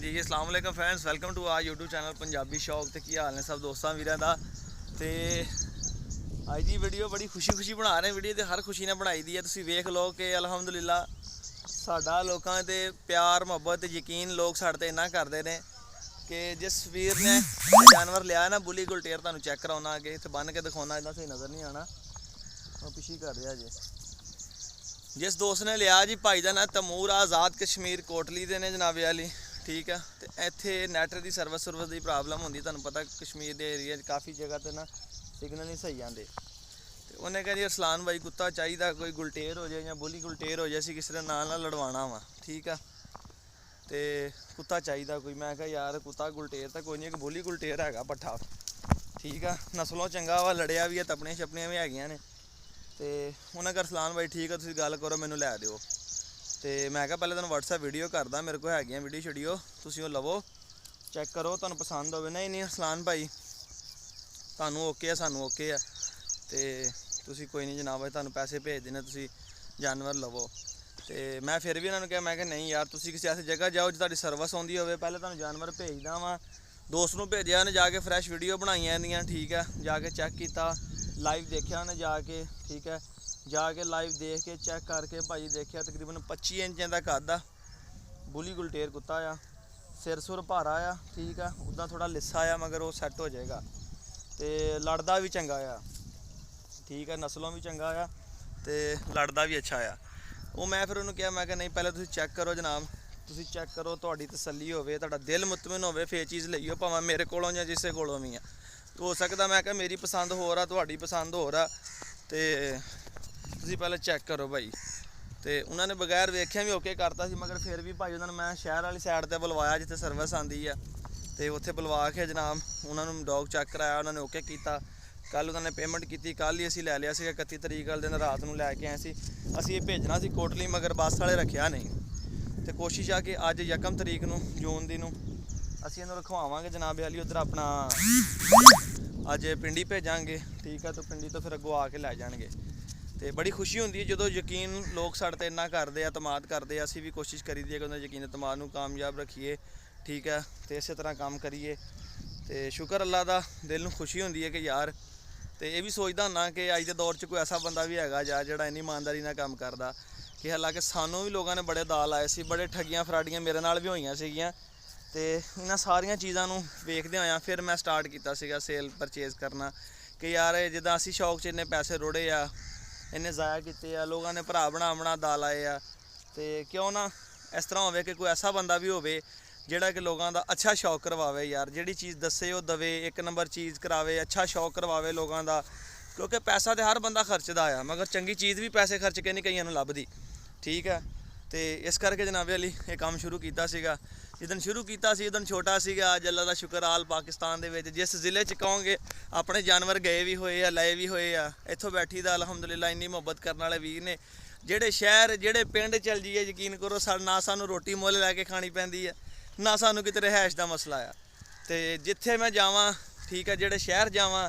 जी अस्सलाम वालेकुम friends, welcome to our YouTube channel Punjabi शौक। तो की हाल ने सब दोस्तों वीरों का। तो अज की वीडियो बड़ी खुशी बना रहे हैं। वीडियो तो हर खुशी ने बनाई दी है। तुसीं वेख लो कि अलहमदुलिल्ला साडा लोगों ते प्यार मुहब्बत यकीन लोग साडे ते इन्ना करते हैं कि जिस वीर ने जानवर लिया ना बुली गुलटेर, तुहानूं चैक कराउणा अगे इत्थे बन के दिखाउणा, इन्ना सही नज़र नहीं आना, पिछी कर रहा जी। जिस दोस्त ने लिया जी, भाई का नाम तैमूर आज़ाद कश्मीर कोटली के ने जनाबे वाली, ठीक है। तो इत्थे नैट की सर्विस की प्रॉब्लम होंगी, तुहानूं पता कश्मीर के एरिया काफ़ी जगह तो ना सिग्नल नहीं सही आते। तो उन्हें कहा जी अरसलान भाई कुत्ता चाहिए, कोई गुलटेर हो जाए या बुली गुलटेर हो जाए, असीं किसी के नाल ना लड़वाना वा, ठीक है। तो कुत्ता चाहिए कोई, मैं कहा यार कुत्ता गुलटेर तो कोई नहीं, एक बुली गुलटेर है पट्ठा, ठीक है, नस्लों चंगा वा, लड़िया भी है, तपनियां छपनियां भी हैगियां ने। तो उन्हें कहा अरसलान भाई ठीक है, तुसीं गल करो, मैनूं लै दिओ। तो मैं कहा पहले तुहानूं WhatsApp वीडियो करदा, मेरे को हैगियां वीडियो छड़ियो, तुसीं ओह लवो, चैक करो, तुहानूं पसंद होवे। नहीं नहीं अरसलान भाई तुहानूं ओके है, सानूं ओके है, तो तुसीं कोई नहीं जनाब, तुहानूं पैसे भेज देने, तुसीं जानवर लवो। तो मैं फिर भी उन्होंने कहा, मैं कहा नहीं यार, तुसीं किसी ऐसी जगह जाओ जो तुहाडी सर्विस आउंदी होवे, पहले तुहानूं जानवर भेजदा वां। दोस्त नूं भेजिया, उन्हें जाके फ्रैश वीडियो बनाईयां इहदियां, ठीक है, जाके चैक किया, लाइव देखा उन्हें जाके, ठीक है, जाके लाइव देख के चैक करके भाई देखा, तकरीबन 25 इंच का कद आ, बुली गुलटेर कुत्ता आ, सिर सुर भारा आ, ठीक है, उदा थोड़ा लिस्सा आ, मगर वो सैट हो जाएगा। तो लड़दा भी चंगा आ, ठीक है, नस्लों भी चंगा आ, तो लड़दा भी अच्छा आ। वो मैं फिर उन्होंने कहा, मैं कहा नहीं पहले तुसीं चैक करो जनाब, तुसीं चैक करो, तुहाडी तसल्ली होवे, तुहाडा दिल मुतमिन होवे, फिर चीज़ लईओ, भावें मेरे कोलों या जिसे कोलों भी आ। हो सकता मैं कहा मेरी पसंद होर आ, तुहाडी पसंद होर आ, तो तुसीं पहले चैक करो भाई। तो उन्होंने बगैर वेख्या भी ओके करता सी, मगर फिर भी भाई उन्होंने मैं शहर वाली साइड पर बुलवाया जिथे सर्विस आती है, तो उत्थे बुलवा के जनाब उन्होंने डॉग चैक कराया, उन्होंने ओके किया। कल उन्होंने पेमेंट की, कल ही असीं लै लिया सी, 31 तरीक वाले दिन रात को लैके आए सी। असीं भेजना सी कोटली, मगर बस वाले रखिया नहीं। तो कोशिश आ कि अज 1 तरीक नूं जून दी नूं असीं इहनूं रखवावांगे जनाब वाली, उधर अपना अज पिंडी भेजांगे, ठीक है। तो पिंडी तो फिर अगों आके लै जाणगे। तो बड़ी खुशी होंदी है जो यकीन लोग साडे ते इन्ना करदे, एतमाद करदे, असीं भी कोशिश करी दी है कि उन्हें यकीन एतमाद नूं कामयाब रखीए, ठीक है। तो इस तरह काम करिए, तो शुक्र अल्लाह दा, दिल नूं खुशी होंदी है कि यार। तो यह भी सोचता होना कि अज के दौर च कोई ऐसा बंदा भी हैगा यार जिहड़ा इन्नी ईमानदारी नाल काम करदा, कि हालांकि सानूं भी लोगों ने बड़े दाल आए सी, बड़े ठगियां फराडियां मेरे नाल भी होईयां सीगियां। तो इन्हां सारियां चीज़ां नूं वेखदे होया फिर मैं स्टार्ट कीता सीगा सेल परचेज़ करना, कि यार जिद्दां असीं शौक च इन्ने पैसे रोड़े आ, इन्ने ज़ाया कीते आ, लोगों ने भरा बना दाल आए आ, तो क्यों ना इस तरह होवे कि कोई ऐसा बंदा भी होवे जिहड़ा कि लोगों का अच्छा शौक करवावे यार, जिहड़ी चीज़ दसे वो दवे, 1 नंबर चीज़ करावे, अच्छा शौक करवावे लोगों का। क्योंकि पैसा तो हर बंदा खर्चदा आ, मगर चंगी चीज़ भी पैसे खर्च के नहीं कईयां नूं लभदी, ठीक है। तो इस करके जनाबे वाली ये काम शुरू किया सीगा। जिदन शुरू किया सी उदन छोटा सीगा, अज अल्लाह दा शुक्र आल पाकिस्तान दे विच जिस ज़िले च कहोगे अपने जानवर गए भी होए आ, लाए भी होए आ, इत्थों बैठी दा अलहमदुलिल्लाह इन्नी मुहब्बत करने वाले वीर ने। जेड़े शहर जेड़े पिंड चल जाइए, यकीन करो ना सानूं रोटी मुੱਲ लैके खानी पैंदी है, ना सानूं किते रिहाइश का मसला आ। तो जिथे मैं जावां, ठीक है, जेड़े शहर जावां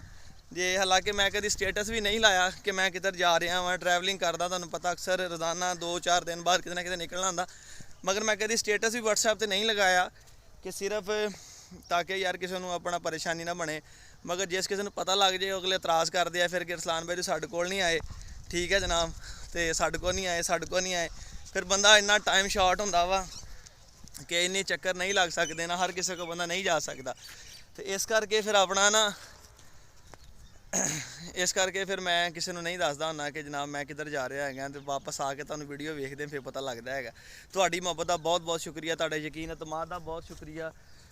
जे, हालांकि मैं कभी स्टेटस भी नहीं लाया कि मैं किधर जा रहा वां, ट्रैवलिंग करदा, तुहानूं पता अक्सर रोज़ाना 2-4 दिन बाद किते ना किते निकलना हुंदा, मगर मैं कभी स्टेटस भी WhatsApp पर नहीं लगाया कि सिर्फ ताकि यार किसी को अपना परेशानी ना बने। मगर जिस किसी को पता लग जाए अगले इतराज़ करते हैं फिर कि अरसलान भाई साडे कोल नहीं आए, ठीक है जनाब, तो साडे कोल नहीं आए, साडे कोल नहीं आए, फिर बंदा इन्ना टाइम शॉर्ट हुंदा वा कि इन्ने चक्कर नहीं लग सकते ना, हर किसी को बंदा नहीं जा सकता। तो इस करके फिर अपना ना इस करके फिर मैं किसी को नहीं दसदा हुन्ना कि जनाब मैं किधर जा रहा है, तो वापस आके तुहानूं वीडियो वेखदे फिर पता लगता है। तुहाडी मुहब्बत का बहुत बहुत शुक्रिया, तुहाडे यकीन एतमाद का बहुत शुक्रिया।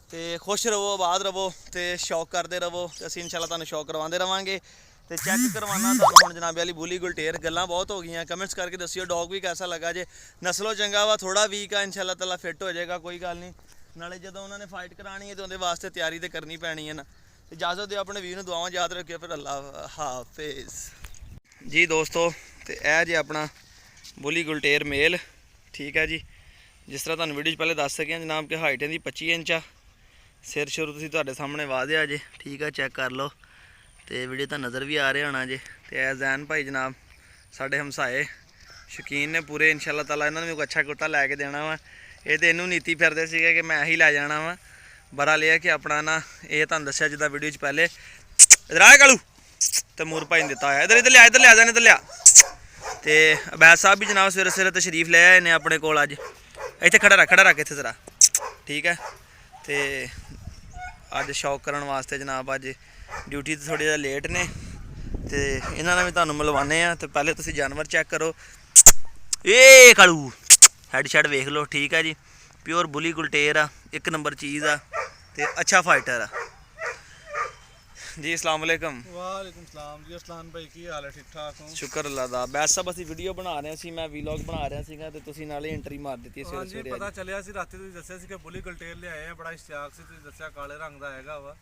तो खुश रवो, आबाद रवो, तो शौक करते रवो, तो असीं इंशाअल्लाह तुहानूं शौक करवाते रवांगे। तो चैक करवाना तुहानूं हुण जनाब वाली बुली गुलटेर। गल्लां बहुत हो गई, कमेंट्स करके दस्सिओ डॉग भी कैसा लगा जे, नस्लों चंगा वा, थोड़ा वीक आ, इंशाअल्लाह ताला फिट हो जाएगा, कोई गल नहीं। नाले जदों उन्होंने फाइट करानी है तो उहदे वास्ते तैयारी तो करनी पैनी है ना। इजाज़त दो अपने वीर नूं, दुआवां याद रखियो, फिर अल्लाह हाफिज़ जी दोस्तों। तो यह जी अपना बुली गुलटेर मेल, ठीक है जी, जिस तरह तुहानूं वीडियो पहले दस सकिया जनाब कि हाइट इहदी 25 इंच आ, सिर शुरू तुसीं तुहाडे सामने वाधिया जे, ठीक है, चैक कर लो। तो वीडियो तो नज़र भी आ रहा होना जे। तो ऐ जैन भाई जनाब साढ़े हमसाए शौकीन ने पूरे, इंशाअल्लाह ताला इन्होंने भी अच्छा कुर्ता लैके देना वा। ਇਹ ਤੇ ਇਹਨੂੰ ਨੀਤੀ ਫਿਰਦੇ ਸੀਗੇ ਕਿ ਮੈਂ ਹੀ ਲੈ ਜਾਣਾ ਵਾ। ਬਰਾ ਲਿਆ ਕਿ ਆਪਣਾ ਨਾ ਇਹ ਤੁਹਾਨੂੰ ਦੱਸਿਆ ਜਿੱਦਾਂ ਵੀਡੀਓ 'ਚ ਪਹਿਲੇ ਇਧਰ ਆ ਕਾਲੂ ਤੇ ਮੂਰ ਭਾਈ ਨੇ ਦਿੱਤਾ ਹੋਇਆ। ਇੱਧਰ ਲਿਆ ਜਾਣ ਇੱਧਰ ਲਿਆ। ਤੇ ਅਬੈਦ ਸਾਹਿਬ ਵੀ ਜਨਾਬ ਸਵੇਰੇ ਸਵੇਰੇ ਤਸ਼ਰੀਫ ਲੈ ਆਏ ਨੇ ਆਪਣੇ ਕੋਲ। ਅੱਜ ਇੱਥੇ ਖੜਾ ਰੱਖ ਇੱਥੇ ਜ਼ਰਾ, ਠੀਕ ਹੈ। ਤੇ ਅੱਜ ਸ਼ੌਕ ਕਰਨ ਵਾਸਤੇ ਜਨਾਬ ਅੱਜ ਡਿਊਟੀ ਤੇ ਥੋੜ੍ਹੇ ਜਿਹਾ ਲੇਟ ਨੇ ਤੇ ਇਹਨਾਂ ਨਾਲ ਵੀ ਤੁਹਾਨੂੰ ਮਿਲਵਾਉਂਦੇ ਆ। ਤੇ ਪਹਿਲੇ ਤੁਸੀਂ ਜਾਨਵਰ ਚੈੱਕ ਕਰੋ। ਇਹ ਕਾਲੂ ਹੈਡ ਸ਼ੈਡ ਵੇਖ ਲਓ, ਠੀਕ ਹੈ ਜੀ। ਪਿਓਰ ਬੁਲੀ ਗੁਲਟੇਰ ਆ, 1 ਨੰਬਰ ਚੀਜ਼ ਆ ਤੇ ਅੱਛਾ ਫਾਈਟਰ ਆ ਜੀ। अस्सलाम वालेकुम। वालेकुम सलाम जी। असलान भाई की हाल है? ठीक ठाक हो? शुक्र अल्लाह दा। ਬੈਸ ਸਾਹਿਬ ਅਸੀਂ ਵੀਡੀਓ ਬਣਾ ਰਹੇ ਸੀ, ਮੈਂ ਵੀਲੌਗ ਬਣਾ ਰਿਹਾ ਸੀਗਾ ਤੇ ਤੁਸੀਂ ਨਾਲੇ ਐਂਟਰੀ ਮਾਰ ਦਿੱਤੀ ਸਵੇਰੇ ਹਾਂਜੀ, ਸਵੇਰੇ। ਪਤਾ ਚੱਲਿਆ ਸੀ ਰਾਤੀ ਤੁਸੀਂ ਦੱਸਿਆ ਸੀ ਕਿ ਬੁਲੀ ਗਲਟੇਰ ਲਿਆਏ ਆ, ਬੜਾ ਇਸ਼ਤਿਆਕ ਸੀ, ਤੁਸੀਂ ਦੱਸਿਆ ਕਾਲੇ ਰੰਗ ਦਾ ਹੈਗਾ ਵਾ।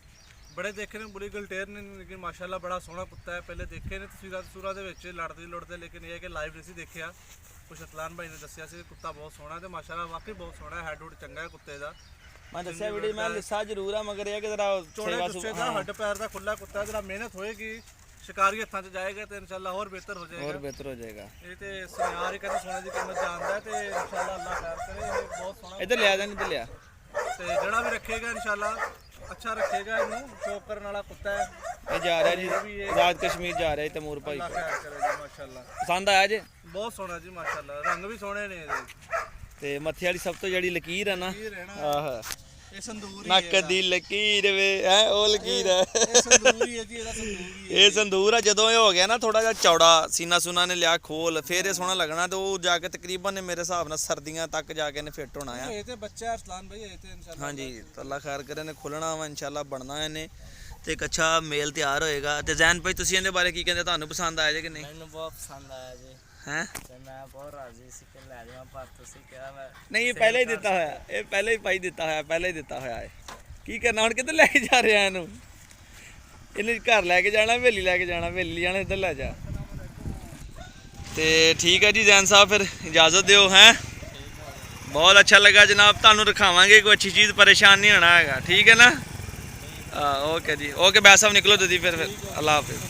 ਬੜੇ ਦੇਖੇ ਨੇ ਬੁਲੀ ਗਲਟੇਰ ਨੇ, ਲੇਕਿਨ ਮਾਸ਼ਾਅੱਲਾ ਬੜਾ ਸੋਹਣਾ ਕੁੱਤਾ ਹੈ। ਪਹਿਲੇ ਦੇਖੇ ਨੇ ਤਸਵੀਰਾਂ ਤਸੂਰਾਂ ਦੇ ਵਿੱਚ ਲੜਦੇ, ਲੇਕਿਨ ਇਹ ਹੈ ਕਿ ਲਾਈਵ ਨਹੀਂ ਸੀ ਦੇਖਿਆ। ਕੁਛ ਅਸਲਾਨ ਭਾਈ ਨੇ ਦੱਸਿਆ ਸੀ ਕਿ ਕੁੱਤਾ ਬਹੁਤ ਸੋਹਣਾ ਤੇ ਮਾਸ਼ਾਅੱਲਾ ਵਾਕਈ ਬਹੁਤ ਸੋਹਣਾ, ਹੈਡ ਹੁੱਡ ਚੰਗਾ ਹੈ ਕੁੱਤੇ ਦਾ। ਮੈਂ ਦੱਸਿਆ ਵੀਡੀਓ ਮੈਂ ਲਿੱਸਾ ਜ਼ਰੂਰ ਆ, ਮਗਰ ਇਹ ਕਿ ਜ਼ਰਾ ਚੋੜੇ ਗੁੱਸੇ ਦਾ ਹੱਡ ਪੈਰ ਦਾ ਖੁੱਲਾ ਕੁੱਤਾ, ਜਰਾ ਮਿਹਨਤ ਹੋਏਗੀ, ਸ਼ਿਕਾਰੀ ਹੱਥਾਂ 'ਚ ਜਾਏਗਾ ਤੇ ਇਨਸ਼ਾਅੱਲਾ ਹੋਰ ਬਿਹਤਰ ਹੋ ਜਾਏਗਾ। ਇਹ ਤੇ ਸੁਨਿਆਰ ਹੀ ਕਹਿੰਦੇ ਸੋਨੇ ਦੀ ਕੀਮਤ ਜਾਣਦਾ ਹੈ ਤੇ ਇਨਸ਼ਾਅੱਲਾ ਅੱਲਾਹ ਖੈਰ ਕਰੇ। ਇਹ ਬਹੁਤ ਸੋਹਣਾ ਇੱਧਰ ਲਿਆ ਜਾਣ, ਇੱਧਰ ਲਿਆ। ਤੇ ਜਿਹੜਾ ਵੀ ਰੱਖੇਗਾ ਇਨਸ਼ਾਅੱਲਾ ਅੱਛਾ ਰੱਖੇਗਾ, ਇਹਨੂੰ ਸ਼ੌਕ ਕਰਨ ਵਾਲਾ ਕੁੱਤਾ ਹੈ। ਇਹ ਜਾ ਰਿਹਾ ਜੀ ਆਜ਼ਾਦ ਕਸ਼ਮੀਰ ਜਾ ਰਿਹਾ ਤੈਮੂਰ ਭਾਈ। ਅੱਲਾਹ ਖੈਰ ਕਰੇ ਜੀ, ਮਾਸ਼ਾਅੱਲਾ ਪਸੰਦ ਆਇਆ ਜੇ? ਬਹੁਤ ਸੋਹਣਾ ਜੀ, ਮਾਸ਼ਾਅੱਲਾ ਰੰਗ ਵੀ ਸੋਹਣੇ ਨੇ ਇਹਦੇ। ਤੇ ਮੱਥੇ ਵਾਲੀ ਸਭ ਤੋਂ ਜਿਹੜੀ ਲਕੀਰ ਆ ਨਾ, ਆਹ ਇਹ ਸੰਦੂਰ ਹੀ ਨੱਕ ਦੀ ਲਕੀਰ ਵੇ ਹੈ, ਉਹ ਲਕੀਰ ਹੈ। ਇਹ ਸੰਦੂਰ ਹੀ ਹੈ ਜੀ, ਇਹਦਾ ਸੰਦੂਰ ਹੀ ਹੈ। ਇਹ ਸੰਦੂਰ ਆ। ਜਦੋਂ ਇਹ ਹੋ ਗਿਆ ਨਾ ਥੋੜਾ ਜਿਹਾ ਚੌੜਾ, ਸੀਨਾ ਸੁਨਾ ਨੇ ਲਿਆ ਖੋਲ, ਫੇਰ ਇਹ ਸੋਹਣਾ ਲੱਗਣਾ ਤੇ ਉਹ ਜਾ ਕੇ ਤਕਰੀਬਨ ਨੇ ਮੇਰੇ ਹਿਸਾਬ ਨਾਲ ਸਰਦੀਆਂ ਤੱਕ ਜਾ ਕੇ ਇਹਨੇ ਫਿੱਟ ਹੋਣਾ ਆ। ਇਹ ਤੇ ਬੱਚਾ ਅਰਸਲਾਨ ਭਾਈ, ਇਹ ਤੇ ਇਨਸ਼ਾਅੱਲਾ ਹਾਂਜੀ ਤਾਂ ਅੱਲਾ ਖੈਰ ਕਰੇ, ਨੇ ਖੁੱਲਣਾ ਵਾ ਇਨਸ਼ਾਅੱਲਾ, ਬਣਨਾ ਇਹਨੇ ਤੇ ਇੱਕ ਅੱਛਾ ਮੇਲ ਤਿਆਰ ਹੋਏਗਾ। ਤੇ ਜ਼ੈਨ ਭਾਈ ਤੁਸੀਂ ਇਹਦੇ ਬਾਰੇ ਕੀ ਕਹਿੰਦੇ, ਤੁਹਾਨੂੰ ਪਸੰਦ ਆਇਆ ਜੇ ਕਿ ਨਹੀਂ? ਮੈਨੂੰ ਬਹੁਤ ਪਸੰਦ ਆਇਆ ਜੀ ਹੈ ਤੇ ਮੈਂ ਬਹੁਤ ਰਾਜ਼ੀ ਸੀ ਕਿ ਲੈ ਜਾਵਾਂ, ਪਰ ਤੁਸੀਂ ਕਿਹਾ ਮੈਂ ਨਹੀਂ, ਇਹ ਪਹਿਲੇ ਹੀ ਦਿੱਤਾ ਹੋਇਆ, ਇਹ ਪਹਿਲੇ ਹੀ ਭਾਈ ਦਿੱਤਾ ਹੋਇਆ, ਪਹਿਲੇ ਹੀ ਦਿੱਤਾ ਹੋਇਆ ਹੈ। ਕੀ ਕਰਨਾ ਹੁਣ, ਕਿੱਧਰ ਲੈ ਕੇ ਜਾ ਰਿਹਾ ਇਹਨੂੰ? ਇਹਨੇ ਘਰ ਲੈ ਕੇ ਜਾਣਾ, ਹਵੇਲੀ ਲੈ ਕੇ ਜਾਣਾ, ਹਵੇਲੀ ਜਾਣਾ, ਇੱਧਰ ਲੈ ਜਾ। ਤੇ ਠੀਕ ਹੈ ਜੀ ਜ਼ੈਨ ਸਾਹਿਬ, ਫਿਰ ਇਜਾਜ਼ਤ ਦਿਓ। ਹੈ ਬਹੁਤ ਅੱਛਾ ਲੱਗਾ ਜਨਾਬ, ਤੁਹਾਨੂੰ ਰਖਾਵਾਂਗੇ ਕੋਈ ਅੱਛੀ ਚੀਜ਼, ਪਰੇਸ਼ਾਨ ਨਹੀਂ ਹੋਣਾ ਹੈਗਾ, ਠੀਕ ਹੈ ਨਾ? ਓਕੇ ਜੀ, ਓਕੇ ਬੈਸ ਸਾਹਿਬ ਨਿਕਲੋ ਤੁਸੀਂ ਫਿਰ ਅੱਲਾ ਹਾਫਿਜ਼।